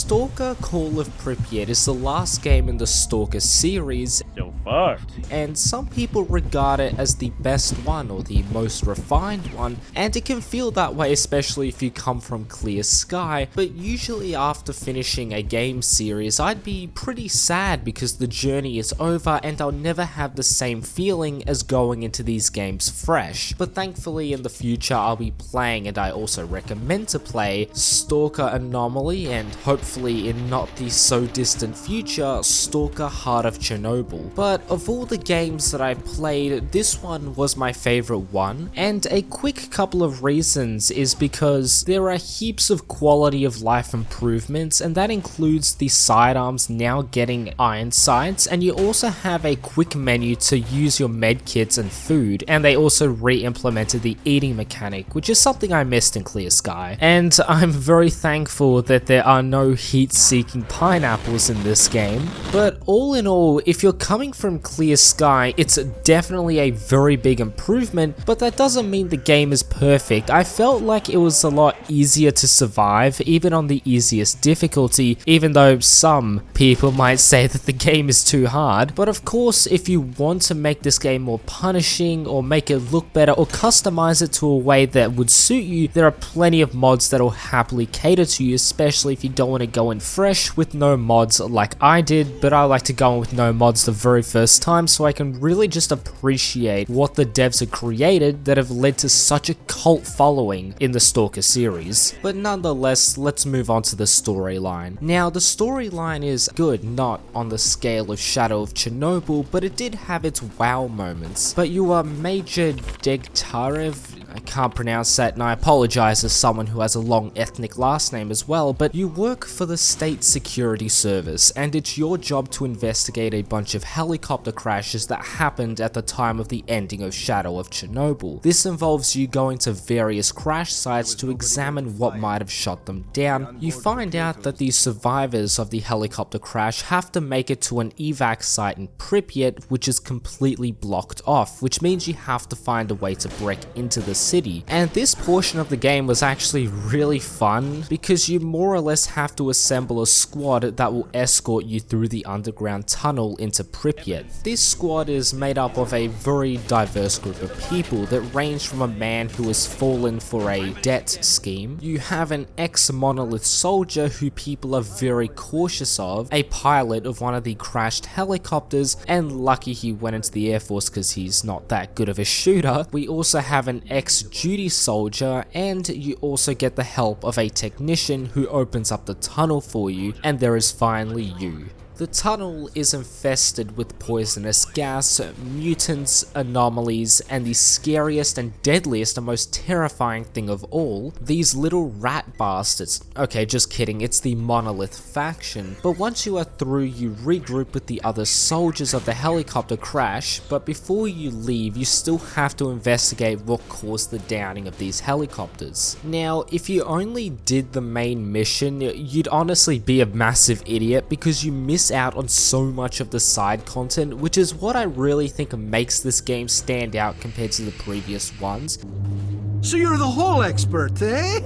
Stalker Call of Pripyat is the last game in the Stalker series, So fucked. and some people regard it as the best one or the most refined one, and it can feel that way especially if you come from Clear Sky, but usually after finishing a game series I'd be pretty sad because the journey is over and I'll never have the same feeling as going into these games fresh. But thankfully in the future I'll be playing, and I also recommend to play, Stalker Anomaly, and hopefully in not the so distant future, Stalker Heart of Chernobyl. But of all the games that I've played, this one was my favorite one, and a quick couple of reasons is because there are heaps of quality of life improvements, and that includes the sidearms now getting iron sights, and you also have a quick menu to use your medkits and food, and they also re-implemented the eating mechanic, which is something I missed in Clear Sky. And I'm very thankful that there are no heat-seeking pineapples in this game. But all in all, if you're coming from Clear Sky, it's definitely a very big improvement, but that doesn't mean the game is perfect. I felt like it was a lot easier to survive, even on the easiest difficulty, even though some people might say that the game is too hard. But of course, if you want to make this game more punishing, or make it look better, or customize it to a way that would suit you, there are plenty of mods that will happily cater to you, especially if you don't want to go in fresh with no mods like I did. But I like to go in with no mods the very first time so I can really just appreciate what the devs have created that have led to such a cult following in the Stalker series. But nonetheless, let's move on to the storyline. Now, the storyline is good, not on the scale of Shadow of Chernobyl, but it did have its wow moments. But you are Major Degtarev, I can't pronounce that, and I apologize as someone who has a long ethnic last name as well, but you work for the State Security Service, and it's your job to investigate a bunch of helicopter crashes that happened at the time of the ending of Shadow of Chernobyl. This involves you going to various crash sites to examine what might have shot them down. You find out that the survivors of the helicopter crash have to make it to an evac site in Pripyat, which is completely blocked off, which means you have to find a way to break into the city. And this portion of the game was actually really fun because you more or less have to assemble a squad that will escort you through the underground tunnel into Pripyat. This squad is made up of a very diverse group of people that range from a man who has fallen for a debt scheme, you have an ex-Monolith soldier who people are very cautious of, a pilot of one of the crashed helicopters, and lucky he went into the Air Force because he's not that good of a shooter. We also have an ex-duty soldier, and you also get the help of a technician who opens up the tunnel for you, and there is finally you. The tunnel is infested with poisonous gas, mutants, anomalies, and the scariest and deadliest and most terrifying thing of all, these little rat bastards. Okay, just kidding, it's the Monolith faction. But once you are through, you regroup with the other soldiers of the helicopter crash, but before you leave, you still have to investigate what caused the downing of these helicopters. Now, if you only did the main mission, you'd honestly be a massive idiot because you miss out on so much of the side content, which is what I really think makes this game stand out compared to the previous ones. So you're the whole expert, eh?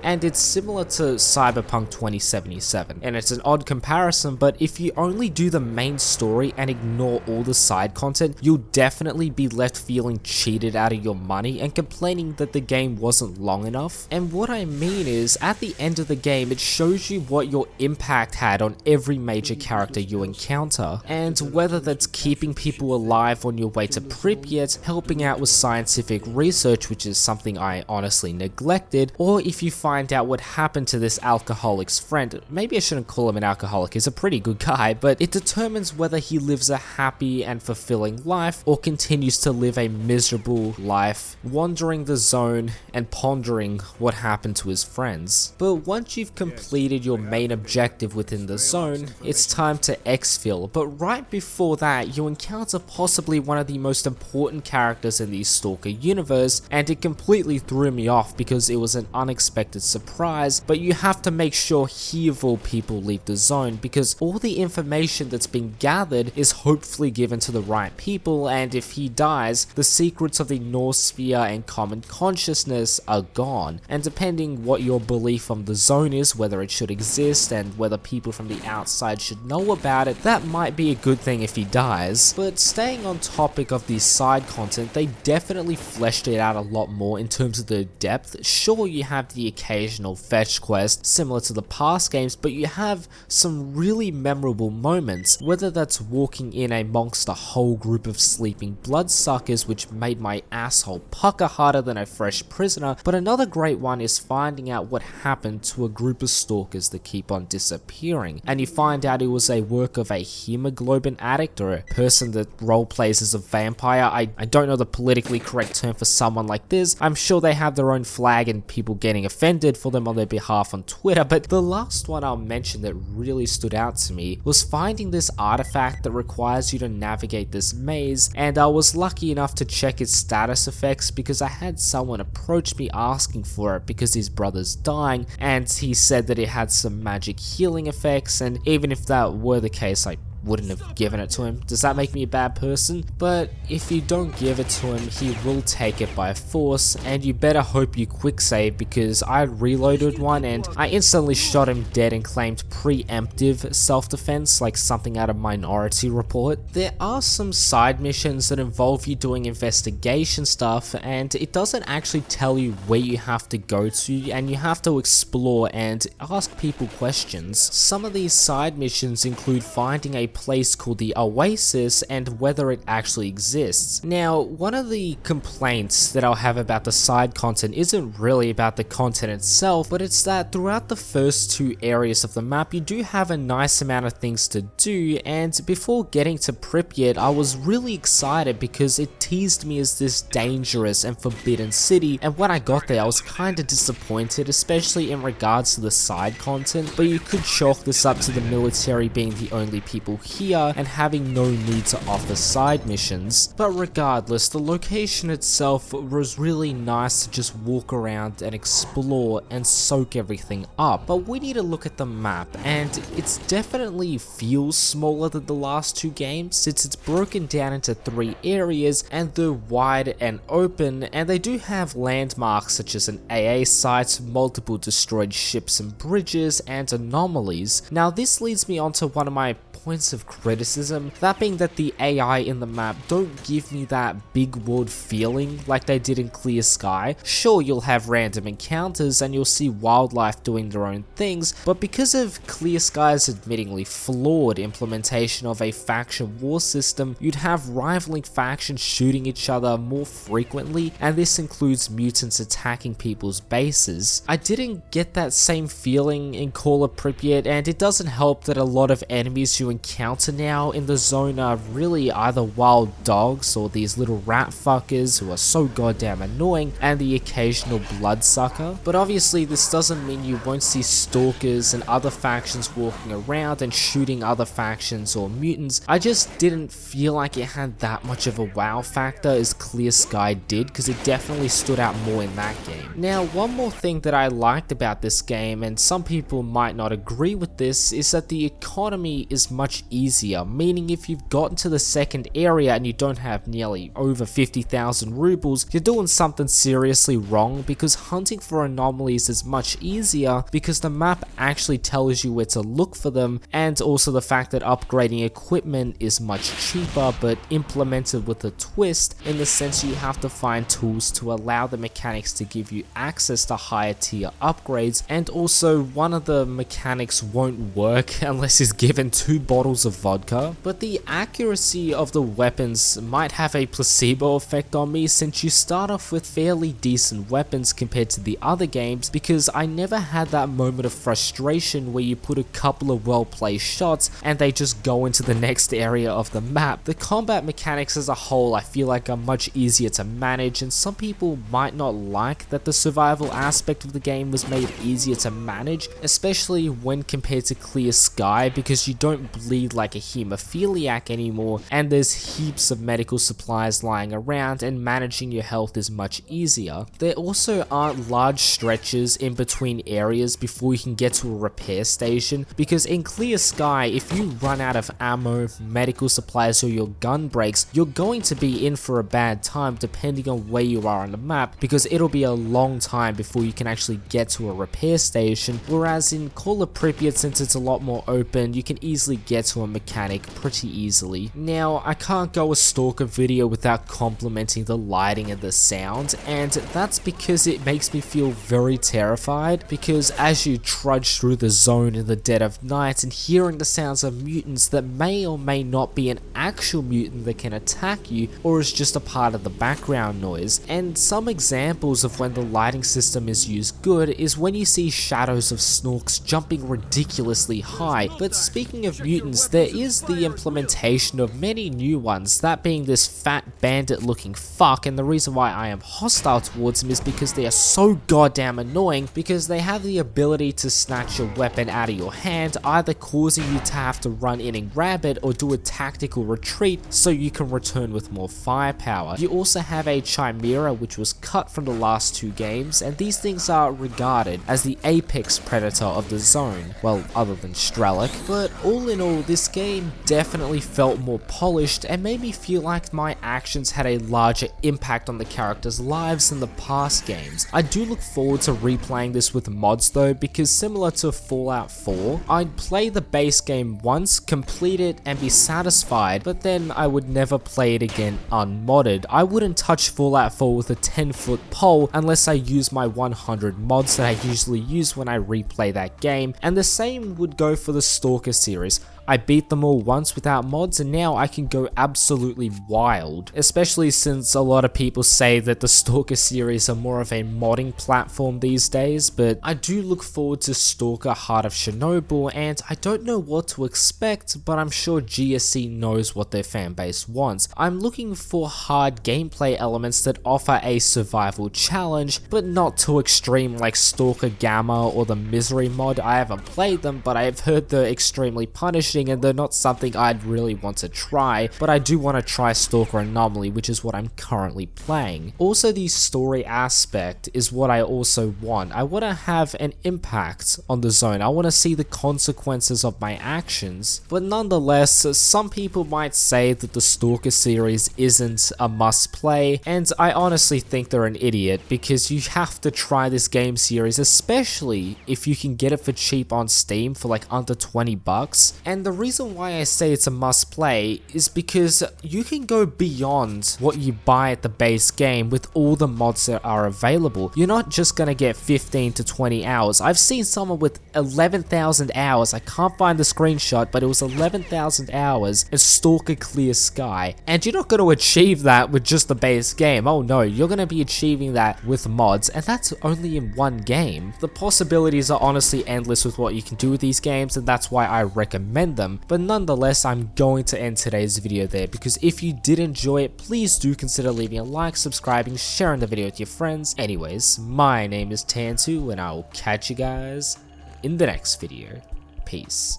And it's similar to Cyberpunk 2077, and it's an odd comparison, but if you only do the main story and ignore all the side content, you'll definitely be left feeling cheated out of your money and complaining that the game wasn't long enough. And what I mean is, at the end of the game, it shows you what your impact had on every major character you encounter, and whether that's keeping people alive on your way to Pripyat, helping out with scientific research, which is something I honestly neglected, or if you find out what happened to this alcoholic's friend. Maybe I shouldn't call him an alcoholic, he's a pretty good guy, but it determines whether he lives a happy and fulfilling life or continues to live a miserable life, wandering the zone and pondering what happened to his friends. But once you've completed your main objective within the zone, it's time to exfil. But right before that, you encounter possibly one of the most important characters in the Stalker universe, and it completely threw me off because it was an unexpected surprise, but you have to make sure he of all people leave the zone, because all the information that's been gathered is hopefully given to the right people, and if he dies, the secrets of the North Sphere and common consciousness are gone. And depending what your belief on the zone is, whether it should exist and whether people from the outside should know about it, that might be a good thing if he dies. But staying on topic of the side content, they definitely fleshed it out a lot more in terms of the depth. Sure, you have the occasional fetch quest similar to the past games, but you have some really memorable moments, whether that's walking in amongst a whole group of sleeping bloodsuckers, which made my asshole pucker harder than a fresh prisoner, but another great one is finding out what happened to a group of stalkers that keep on disappearing, and you find out it was a work of a hemoglobin addict or a person that role plays as a vampire. I don't know the politically correct term for someone like this. I'm sure they have their own flag and people getting offended for them on their behalf on Twitter, but the last one I'll mention that really stood out to me was finding this artifact that requires you to navigate this maze, and I was lucky enough to check its status effects because I had someone approach me asking for it because his brother's dying, and he said that it had some magic healing effects, and even if that were the case, I wouldn't have given it to him. Does that make me a bad person? But if you don't give it to him, he will take it by force, and you better hope you quick save, because I reloaded one and I instantly shot him dead and claimed preemptive self-defense like something out of Minority Report. There are some side missions that involve you doing investigation stuff, and it doesn't actually tell you where you have to go to, and you have to explore and ask people questions. Some of these side missions include finding a place called the Oasis and whether it actually exists. Now, one of the complaints that I'll have about the side content isn't really about the content itself, but it's that throughout the first two areas of the map, you do have a nice amount of things to do, and before getting to Pripyat, I was really excited because it teased me as this dangerous and forbidden city, and when I got there, I was kinda disappointed, especially in regards to the side content, but you could chalk this up to the military being the only people here and having no need to offer side missions. But regardless, the location itself was really nice to just walk around and explore and soak everything up. But we need to look at the map, and it's definitely feels smaller than the last two games since it's broken down into 3 areas and they're wide and open, and they do have landmarks such as an AA site, multiple destroyed ships and bridges, and anomalies. Now this leads me onto one of my points of criticism, that being that the AI in the map don't give me that big world feeling like they did in Clear Sky. Sure, you'll have random encounters and you'll see wildlife doing their own things, but because of Clear Sky's admittingly flawed implementation of a faction war system, you'd have rivaling factions shooting each other more frequently, and this includes mutants attacking people's bases. I didn't get that same feeling in Call of Pripyat, and it doesn't help that a lot of enemies you encounter now in the zone are really either wild dogs or these little rat fuckers who are so goddamn annoying, and the occasional bloodsucker. But obviously this doesn't mean you won't see stalkers and other factions walking around and shooting other factions or mutants. I just didn't feel like it had that much of a wow factor as Clear Sky did, because it definitely stood out more in that game. Now, one more thing that I liked about this game, and some people might not agree with this, is that the economy is much easier, meaning if you've gotten to the second area and you don't have nearly over 50,000 rubles, you're doing something seriously wrong, because hunting for anomalies is much easier because the map actually tells you where to look for them, and also the fact that upgrading equipment is much cheaper but implemented with a twist, in the sense you have to find tools to allow the mechanics to give you access to higher tier upgrades, and also one of the mechanics won't work unless it's given 2 bottles of vodka. But the accuracy of the weapons might have a placebo effect on me, since you start off with fairly decent weapons compared to the other games, because I never had that moment of frustration where you put a couple of well placed shots and they just go into the next area of the map. The combat mechanics as a whole I feel like are much easier to manage, and some people might not like that the survival aspect of the game was made easier to manage, especially when compared to Clear Sky, because you don't bleed bleed like a hemophiliac anymore, and there's heaps of medical supplies lying around, and managing your health is much easier. There also aren't large stretches in between areas before you can get to a repair station, because in Clear Sky, if you run out of ammo, medical supplies, or your gun breaks, you're going to be in for a bad time depending on where you are on the map, because it'll be a long time before you can actually get to a repair station, whereas in Call of Pripyat, since it's a lot more open, you can easily get to a mechanic pretty easily. Now, I can't go a Stalker video without complimenting the lighting and the sound, and that's because it makes me feel very terrified, because as you trudge through the zone in the dead of night and hearing the sounds of mutants that may or may not be an actual mutant that can attack you, or is just a part of the background noise. And some examples of when the lighting system is used good is when you see shadows of snorks jumping ridiculously high. But speaking of mutants, there is the implementation of many new ones, that being this fat bandit looking fuck, and the reason why I am hostile towards him is because they are so goddamn annoying, because they have the ability to snatch your weapon out of your hand, either causing you to have to run in and grab it or do a tactical retreat so you can return with more firepower. You also have a chimera which was cut from the last two games, and these things are regarded as the apex predator of the zone, well, other than Strelic. But all in all, this game definitely felt more polished and made me feel like my actions had a larger impact on the characters' lives than the past games. I do look forward to replaying this with mods though, because similar to Fallout 4, I'd play the base game once, complete it, and be satisfied, but then I would never play it again unmodded. I wouldn't touch Fallout 4 with a 10-foot pole unless I use my 100 mods that I usually use when I replay that game, and the same would go for the Stalker series. I beat them all once without mods, and now I can go absolutely wild, especially since a lot of people say that the Stalker series are more of a modding platform these days. But I do look forward to Stalker Heart of Chernobyl, and I don't know what to expect, but I'm sure GSC knows what their fanbase wants. I'm looking for hard gameplay elements that offer a survival challenge, but not too extreme like Stalker Gamma or the Misery mod. I haven't played them, but I have heard they're extremely punishing, and they're not something I'd really want to try, but I do want to try Stalker Anomaly, which is what I'm currently playing. Also, the story aspect is what I also want. I want to have an impact on the zone. I want to see the consequences of my actions, but nonetheless, some people might say that the Stalker series isn't a must play, and I honestly think they're an idiot, because you have to try this game series, especially if you can get it for cheap on Steam for like under 20 bucks. And the reason why I say it's a must play is because you can go beyond what you buy at the base game with all the mods that are available. You're not just gonna get 15 to 20 hours. I've seen someone with 11,000 hours, I can't find the screenshot, but it was 11,000 hours in Stalker Clear Sky. And you're not gonna achieve that with just the base game. Oh no, you're gonna be achieving that with mods, and that's only in one game. The possibilities are honestly endless with what you can do with these games, and that's why I recommend them. But nonetheless, I'm going to end today's video there, because if you did enjoy it, please do consider leaving a like, subscribing, sharing the video with your friends. Anyways, my name is Tantu, and I will catch you guys in the next video. Peace.